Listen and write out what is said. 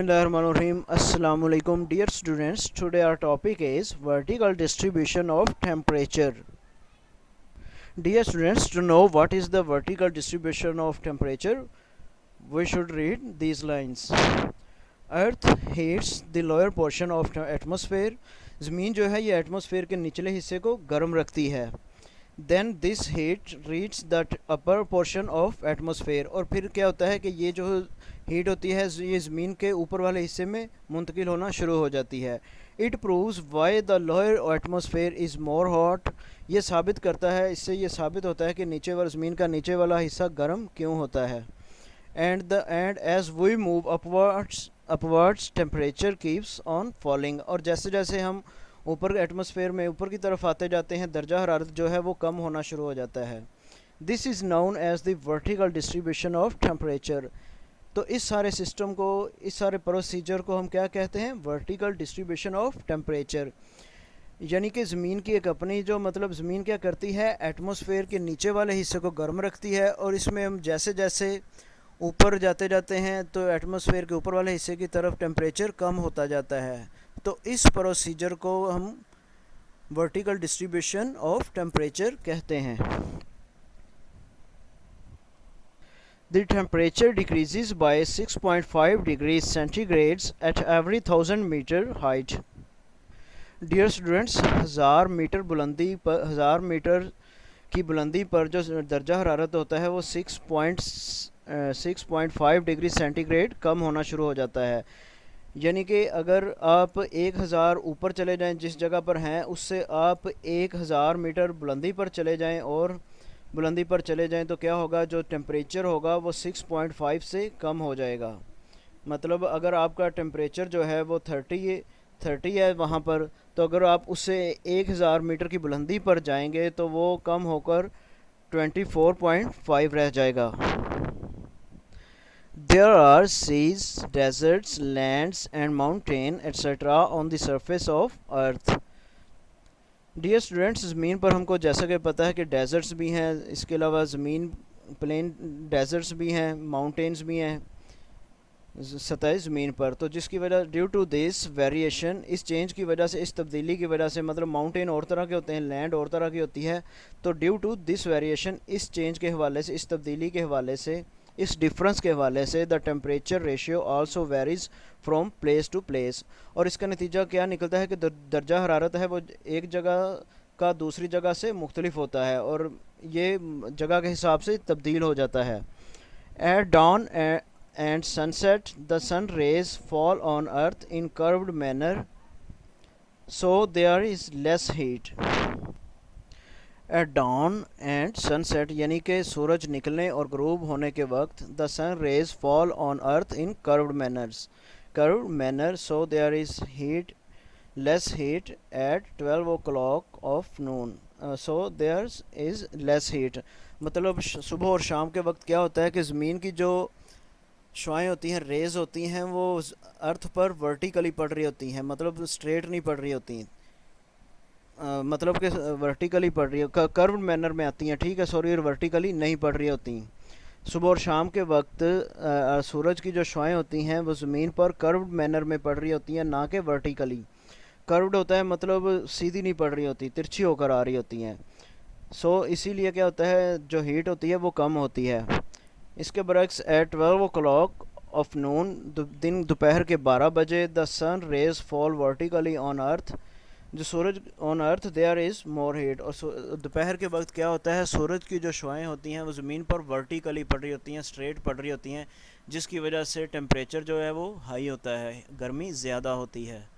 Bismillahirrahmanirrahim. Assalamu alaikum dear students. Today our topic is vertical distribution of temperature. Dear students, to know what is the vertical distribution of temperature, we should read these lines. Earth heats the lower portion of atmosphere. ज़मीन जो है ये atmosphere के निचले हिस्से को गर्म रखती है. Then this heat reach the upper portion of atmosphere. और फिर क्या होता है कि ये जो हीट होती है ये ज़मीन के ऊपर वाले हिस्से में मुंतकिल होना शुरू हो जाती है. It proves why the lower atmosphere is more hot. ये साबित करता है, इससे ये साबित होता है कि नीचे वाला ज़मीन का नीचे वाला हिस्सा गर्म क्यों होता है. And as we move upwards temperature keeps on falling. और जैसे जैसे हम ऊपर एटमॉस्फेयर में ऊपर की तरफ आते जाते हैं दर्जा हरारत जो है वो कम होना शुरू हो जाता है. This is known as the vertical distribution of temperature. तो इस सारे सिस्टम को, इस सारे प्रोसीजर को हम क्या कहते हैं? Vertical distribution of temperature. यानी कि ज़मीन की एक अपनी जो मतलब ज़मीन क्या करती है, एटमॉस्फेयर के नीचे वाले हिस्से को गर्म रखती है और इसमें हम जैसे जैसे ऊपर जाते जाते हैं तो एटमॉस्फेयर के ऊपर वाले हिस्से की तरफ टेम्परेचर कम होता जाता है. तो इस प्रोसीजर को हम वर्टिकल डिस्ट्रीब्यूशन ऑफ टेम्परेचर कहते हैं. The temperature decreases by 6.5 degrees centigrade at every 1000 meter height. Dear students, 1000 metre की बुलंदी पर जो दर्जा हरारत होता है वो 6.5 डिग्री सेंटीग्रेड कम होना शुरू हो जाता है. यानी कि अगर आप 1000 ऊपर चले जाएं जिस जगह पर हैं उससे आप 1000 मीटर बुलंदी पर चले जाएं और बुलंदी पर चले जाएं तो क्या होगा, जो टेम्परेचर होगा वो 6.5 से कम हो जाएगा. मतलब अगर आपका टेम्परेचर जो है वो 30 है वहाँ पर, तो अगर आप उससे 1000 मीटर की बुलंदी पर जाएंगे तो वो कम होकर 24.5 रह जाएगा. There are seas, deserts, lands and mountains etc. on the surface of earth. Dear students, ज़मीन पर हमको जैसा कि पता है कि डेजर्ट्स भी हैं, इसके अलावा ज़मीन प्लेन डेजर्ट्स भी हैं, माउंटेन्स भी हैं सतह ज़मीन पर. तो जिसकी वजह ड्यू टू दिस वेरिएशन, इस चेंज की वजह से, इस तब्दीली की वजह से, मतलब माउंटेन और तरह के होते हैं, लैंड और तरह की होती है, तो ड्यू टू दिस वेरिएशन, इस चेंज के हवाले से, इस तब्दीली के हवाले से, इस डिफरेंस के हवाले से the temperature ratio also varies from place to place. और इसका नतीजा क्या निकलता है कि दर्जा हरारत है वो एक जगह का दूसरी जगह से मुख्तलिफ होता है और ये जगह के हिसाब से तब्दील हो जाता है. At dawn and sunset the sun rays fall on earth in curved manner, so there is less heat. At dawn and sunset यानी कि सूरज निकलने और ग़रूब होने के वक्त the sun rays fall on earth in curved manner, so there is less heat at 12 o'clock of noon. So there is less heat. मतलब सुबह और शाम के वक्त क्या होता है कि ज़मीन की जो शुआएँ होती हैं, रेज़ होती हैं, वो अर्थ पर वर्टिकली पड़ रही होती हैं, मतलब स्ट्रेट नहीं पड़ रही होती, मतलब कि वर्टिकली पड़ रही है, कर्व मैनर में आती हैं, ठीक है, सॉरी, वर्टिकली नहीं पड़ रही होती. सुबह और शाम के वक्त सूरज की जो शुआएँ होती हैं वो ज़मीन पर कर्व मैनर में पड़ रही होती हैं, ना कि वर्टिकली. कर्व्ड होता है मतलब सीधी नहीं पड़ रही होती, तिरछी होकर आ रही होती हैं. सो इसीलिए क्या होता है, जो हीट होती है वो कम होती है. इसके बरक्स एट 12 o'clock ऑफ नून, दिन दोपहर के 12 बजे, the sun rays fall vertically on earth, जो सूरज on earth there is more heat. और दोपहर के वक्त क्या होता है, सूरज की जो शुआएँ होती हैं वो ज़मीन पर वर्टिकली पड़ रही होती हैं, स्ट्रेट पड़ रही होती हैं, जिसकी वजह से टेम्परेचर जो है वो हाई होता है, गर्मी ज़्यादा होती है.